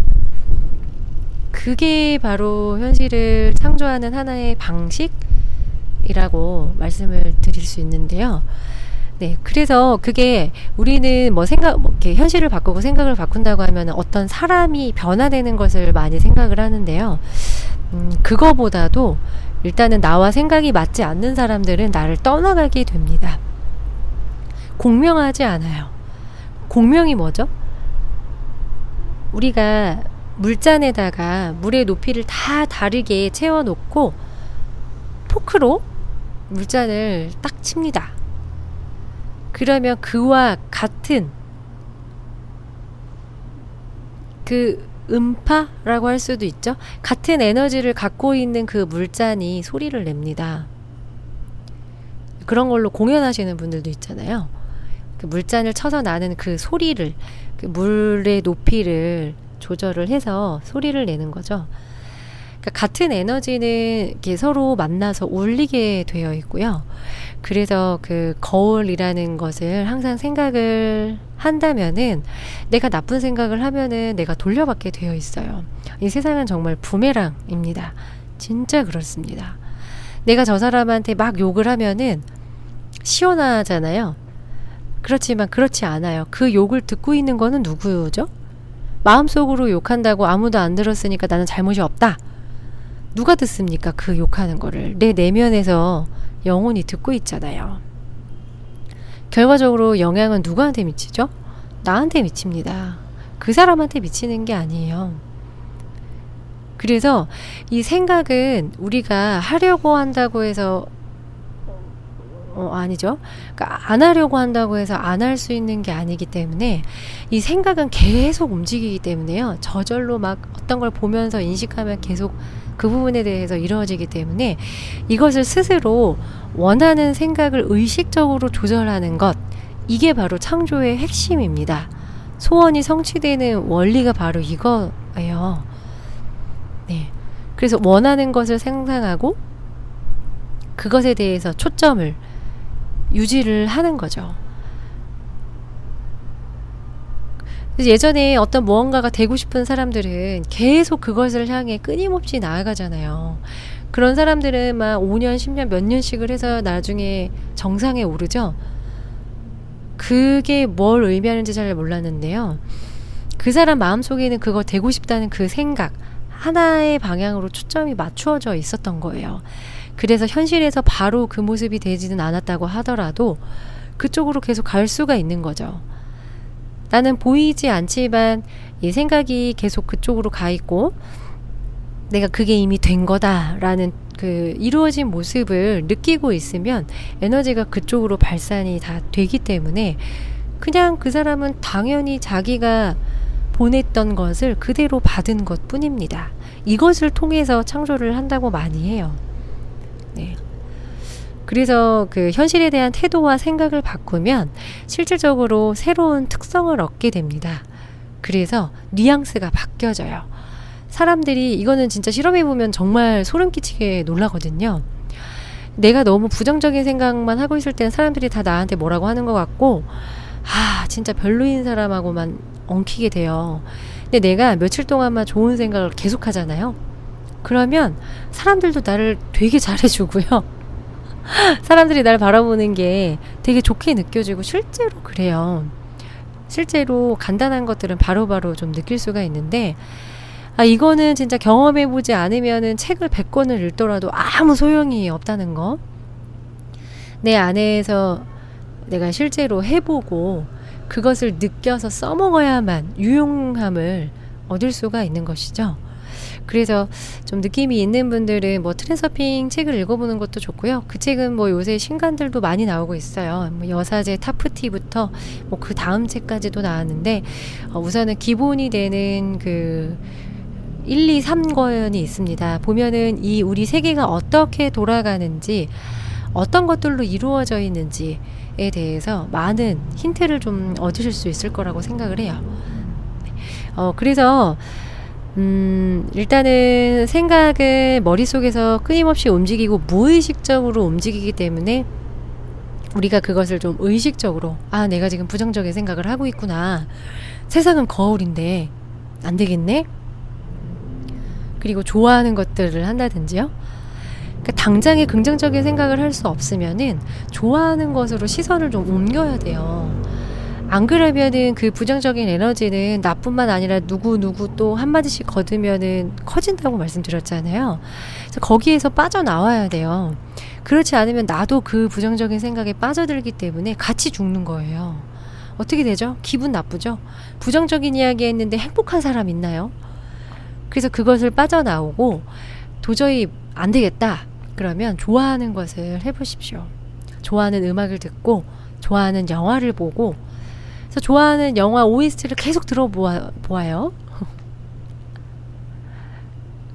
그게 바로 현실을 창조하는 하나의 방식이라고 말씀을 드릴 수 있는데요. 네, 그래서 그게 우리는 뭐 이렇게 현실을 바꾸고 생각을 바꾼다고 하면 어떤 사람이 변화되는 것을 많이 생각을 하는데요. 그거보다도 일단은 나와 생각이 맞지 않는 사람들은 나를 떠나가게 됩니다. 공명하지 않아요. 공명이 뭐죠? 우리가 물잔에다가 물의 높이를 다 다르게 채워놓고 포크로 물잔을 딱 칩니다. 그러면 그와 같은 그 음파라고 할 수도 있죠. 같은 에너지를 갖고 있는 그 물잔이 소리를 냅니다. 그런 걸로 공연하시는 분들도 있잖아요. 그 물잔을 쳐서 나는 그 소리를, 그 물의 높이를 조절을 해서 소리를 내는 거죠. 그러니까 같은 에너지는 이렇게 서로 만나서 울리게 되어 있고요. 그래서 그 거울이라는 것을 항상 생각을 한다면은 내가 나쁜 생각을 하면은 내가 돌려받게 되어 있어요. 이 세상은 정말 부메랑입니다. 진짜 그렇습니다. 내가 저 사람한테 막 욕을 하면은 시원하잖아요. 그렇지만 그렇지 않아요. 그 욕을 듣고 있는 거는 누구죠? 마음속으로 욕한다고 아무도 안 들었으니까 나는 잘못이 없다. 누가 듣습니까? 그 욕하는 거를. 내 내면에서 영혼이 듣고 있잖아요. 결과적으로 영향은 누구한테 미치죠? 나한테 미칩니다. 그 사람한테 미치는 게 아니에요. 그래서 이 생각은 우리가 하려고 한다고 해서 아니죠. 그러니까 안 하려고 한다고 해서 안 할 수 있는 게 아니기 때문에 이 생각은 계속 움직이기 때문에요. 저절로 막 어떤 걸 보면서 인식하면 계속 그 부분에 대해서 이루어지기 때문에 이것을 스스로 원하는 생각을 의식적으로 조절하는 것, 이게 바로 창조의 핵심입니다. 소원이 성취되는 원리가 바로 이거예요. 네. 그래서 원하는 것을 상상하고 그것에 대해서 초점을 유지를 하는 거죠. 예전에 어떤 무언가가 되고 싶은 사람들은 계속 그것을 향해 끊임없이 나아가잖아요. 그런 사람들은 막 5년, 10년, 몇 년씩을 해서 나중에 정상에 오르죠. 그게 뭘 의미하는지 잘 몰랐는데요. 그 사람 마음속에는 그거 되고 싶다는 그 생각, 하나의 방향으로 초점이 맞추어져 있었던 거예요. 그래서 현실에서 바로 그 모습이 되지는 않았다고 하더라도 그쪽으로 계속 갈 수가 있는 거죠. 나는 보이지 않지만 이 생각이 계속 그쪽으로 가 있고 내가 그게 이미 된 거다라는 그 이루어진 모습을 느끼고 있으면 에너지가 그쪽으로 발산이 다 되기 때문에 그냥 그 사람은 당연히 자기가 보냈던 것을 그대로 받은 것 뿐입니다. 이것을 통해서 창조를 한다고 많이 해요. 네. 그래서 그 현실에 대한 태도와 생각을 바꾸면 실질적으로 새로운 특성을 얻게 됩니다. 그래서 뉘앙스가 바뀌어져요. 사람들이 이거는 진짜 실험해보면 정말 소름 끼치게 놀라거든요. 내가 너무 부정적인 생각만 하고 있을 때는 사람들이 다 나한테 뭐라고 하는 것 같고 진짜 별로인 사람하고만 엉키게 돼요. 근데 내가 며칠 동안만 좋은 생각을 계속 하잖아요. 그러면 사람들도 나를 되게 잘해주고요. 사람들이 날 바라보는 게 되게 좋게 느껴지고 실제로 그래요. 실제로 간단한 것들은 바로바로 좀 느낄 수가 있는데 이거는 진짜 경험해보지 않으면은 책을 100권을 읽더라도 아무 소용이 없다는 거. 내 안에서 내가 실제로 해보고 그것을 느껴서 써먹어야만 유용함을 얻을 수가 있는 것이죠. 그래서 좀 느낌이 있는 분들은 뭐 트랜서핑 책을 읽어보는 것도 좋고요. 그 책은 뭐 요새 신간들도 많이 나오고 있어요. 뭐 여사제 타프티부터 뭐 그 다음 책까지도 나왔는데 우선은 기본이 되는 그 1, 2, 3권이 있습니다. 보면은 이 우리 세계가 어떻게 돌아가는지, 어떤 것들로 이루어져 있는지에 대해서 많은 힌트를 좀 얻으실 수 있을 거라고 생각을 해요. 그래서 일단은 생각은 머릿속에서 끊임없이 움직이고 무의식적으로 움직이기 때문에 우리가 그것을 좀 의식적으로, 아, 내가 지금 부정적인 생각을 하고 있구나. 세상은 거울인데 안 되겠네. 그리고 좋아하는 것들을 한다든지요. 그러니까 당장에 긍정적인 생각을 할 수 없으면은 좋아하는 것으로 시선을 좀 옮겨야 돼요. 안 그러면은 그 부정적인 에너지는 나뿐만 아니라 누구 또 한마디씩 거두면은 커진다고 말씀드렸잖아요. 그래서 거기에서 빠져나와야 돼요. 그렇지 않으면 나도 그 부정적인 생각에 빠져들기 때문에 같이 죽는 거예요. 어떻게 되죠? 기분 나쁘죠? 부정적인 이야기 했는데 행복한 사람 있나요? 그래서 그것을 빠져나오고 도저히 안 되겠다. 그러면 좋아하는 것을 해보십시오. 좋아하는 음악을 듣고 좋아하는 영화를 보고, 그래서 좋아하는 영화 OST를 계속 들어보아요.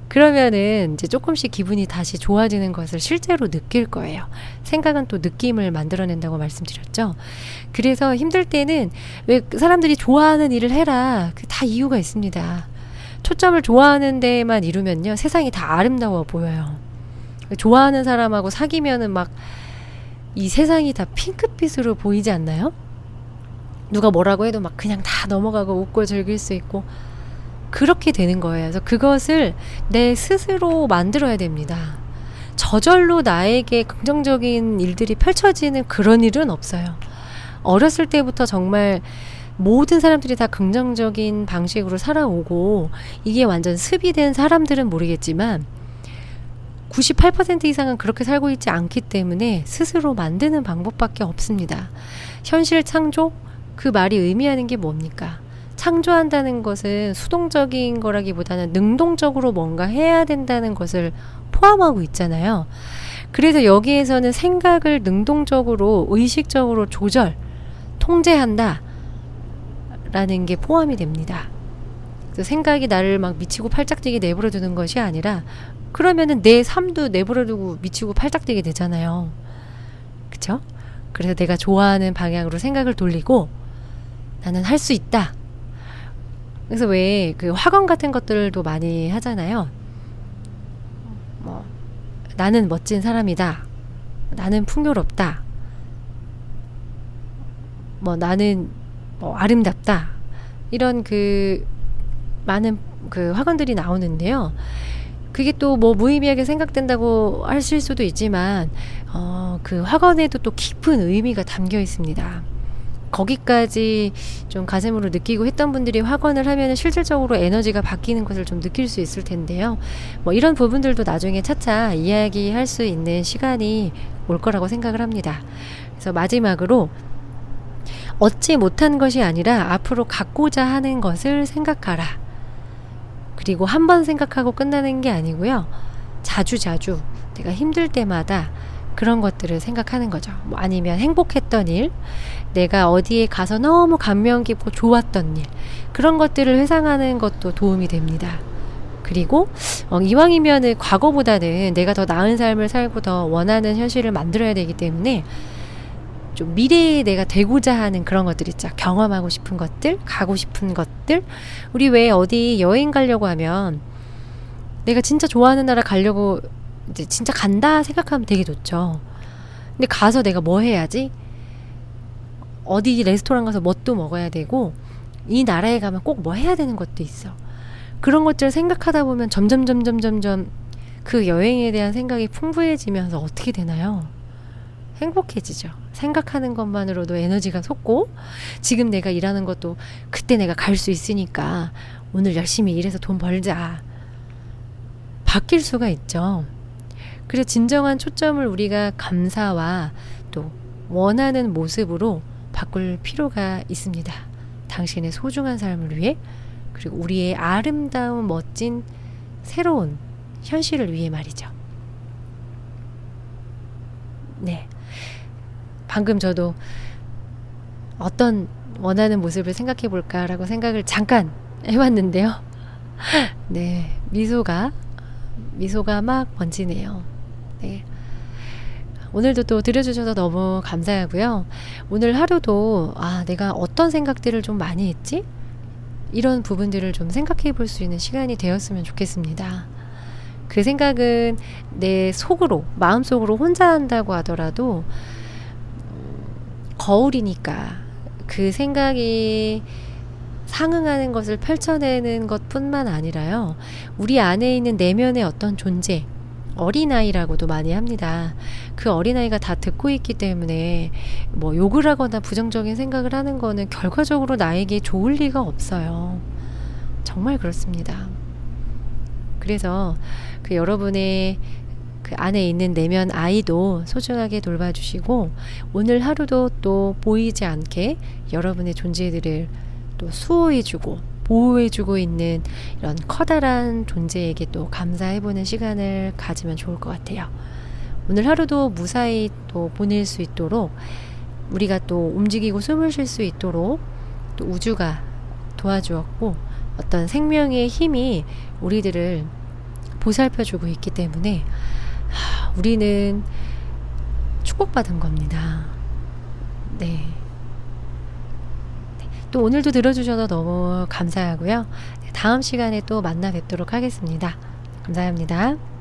그러면은 이제 조금씩 기분이 다시 좋아지는 것을 실제로 느낄 거예요. 생각은 또 느낌을 만들어낸다고 말씀드렸죠. 그래서 힘들 때는 왜 사람들이 좋아하는 일을 해라. 다 이유가 있습니다. 초점을 좋아하는 데만 이루면요, 세상이 다 아름다워 보여요. 좋아하는 사람하고 사귀면은 막 이 세상이 다 핑크빛으로 보이지 않나요? 누가 뭐라고 해도 막 그냥 다 넘어가고 웃고 즐길 수 있고 그렇게 되는 거예요. 그래서 그것을 내 스스로 만들어야 됩니다. 저절로 나에게 긍정적인 일들이 펼쳐지는 그런 일은 없어요. 어렸을 때부터 정말 모든 사람들이 다 긍정적인 방식으로 살아오고 이게 완전 습이된 사람들은 모르겠지만 98% 이상은 그렇게 살고 있지 않기 때문에 스스로 만드는 방법밖에 없습니다. 현실 창조? 그 말이 의미하는 게 뭡니까? 창조한다는 것은 수동적인 거라기보다는 능동적으로 뭔가 해야 된다는 것을 포함하고 있잖아요. 그래서 여기에서는 생각을 능동적으로, 의식적으로 조절, 통제한다 라는 게 포함이 됩니다. 그래서 생각이 나를 막 미치고 팔짝뛰게 내버려 두는 것이 아니라, 그러면은 내 삶도 내버려 두고 미치고 팔짝뛰게 되잖아요. 그쵸? 그래서 내가 좋아하는 방향으로 생각을 돌리고 나는 할 수 있다. 그래서 왜 그 학원 같은 것들도 많이 하잖아요. 뭐 나는 멋진 사람이다. 나는 풍요롭다. 뭐 나는 뭐 아름답다. 이런 그 많은 그 학원들이 나오는데요. 그게 또 뭐 무의미하게 생각된다고 하실 수도 있지만 그 학원에도 또 깊은 의미가 담겨 있습니다. 거기까지 좀 가슴으로 느끼고 했던 분들이 학원을 하면 실질적으로 에너지가 바뀌는 것을 좀 느낄 수 있을 텐데요. 뭐 이런 부분들도 나중에 차차 이야기할 수 있는 시간이 올 거라고 생각을 합니다. 그래서 마지막으로 얻지 못한 것이 아니라 앞으로 갖고자 하는 것을 생각하라. 그리고 한 번 생각하고 끝나는 게 아니고요. 자주 내가 힘들 때마다 그런 것들을 생각하는 거죠. 뭐 아니면 행복했던 일, 내가 어디에 가서 너무 감명 깊고 좋았던 일, 그런 것들을 회상하는 것도 도움이 됩니다. 그리고 이왕이면은 과거보다는 내가 더 나은 삶을 살고 더 원하는 현실을 만들어야 되기 때문에 좀 미래에 내가 되고자 하는 그런 것들 있죠. 경험하고 싶은 것들, 가고 싶은 것들. 우리 왜 어디 여행 가려고 하면 내가 진짜 좋아하는 나라 가려고 이제 진짜 간다 생각하면 되게 좋죠. 근데 가서 내가 뭐 해야지? 어디 레스토랑 가서 뭣도 먹어야 되고 이 나라에 가면 꼭 뭐 해야 되는 것도 있어. 그런 것들을 생각하다 보면 점점 그 여행에 대한 생각이 풍부해지면서 어떻게 되나요? 행복해지죠. 생각하는 것만으로도 에너지가 솟고 지금 내가 일하는 것도 그때 내가 갈 수 있으니까 오늘 열심히 일해서 돈 벌자. 바뀔 수가 있죠. 그래서 진정한 초점을 우리가 감사와 또 원하는 모습으로 바꿀 필요가 있습니다. 당신의 소중한 삶을 위해, 그리고 우리의 아름다운 멋진 새로운 현실을 위해 말이죠. 네. 방금 저도 어떤 원하는 모습을 생각해 볼까라고 생각을 잠깐 해봤는데요. 네. 미소가 막 번지네요. 네. 오늘도 또 들어주셔서 너무 감사하고요. 오늘 하루도 내가 어떤 생각들을 좀 많이 했지? 이런 부분들을 좀 생각해 볼 수 있는 시간이 되었으면 좋겠습니다. 그 생각은 내 속으로, 마음속으로 혼자 한다고 하더라도 거울이니까 그 생각이 상응하는 것을 펼쳐내는 것뿐만 아니라요. 우리 안에 있는 내면의 어떤 존재, 어린아이라고도 많이 합니다. 그 어린아이가 다 듣고 있기 때문에 뭐 욕을 하거나 부정적인 생각을 하는 거는 결과적으로 나에게 좋을 리가 없어요. 정말 그렇습니다. 그래서 그 여러분의 그 안에 있는 내면 아이도 소중하게 돌봐주시고, 오늘 하루도 또 보이지 않게 여러분의 존재들을 또 수호해주고 보호해주고 있는 이런 커다란 존재에게 또 감사해보는 시간을 가지면 좋을 것 같아요. 오늘 하루도 무사히 또 보낼 수 있도록, 우리가 또 움직이고 숨을 쉴 수 있도록 또 우주가 도와주었고, 어떤 생명의 힘이 우리들을 보살펴주고 있기 때문에 우리는 축복받은 겁니다. 네. 또 오늘도 들어주셔서 너무 감사하고요. 다음 시간에 또 만나 뵙도록 하겠습니다. 감사합니다.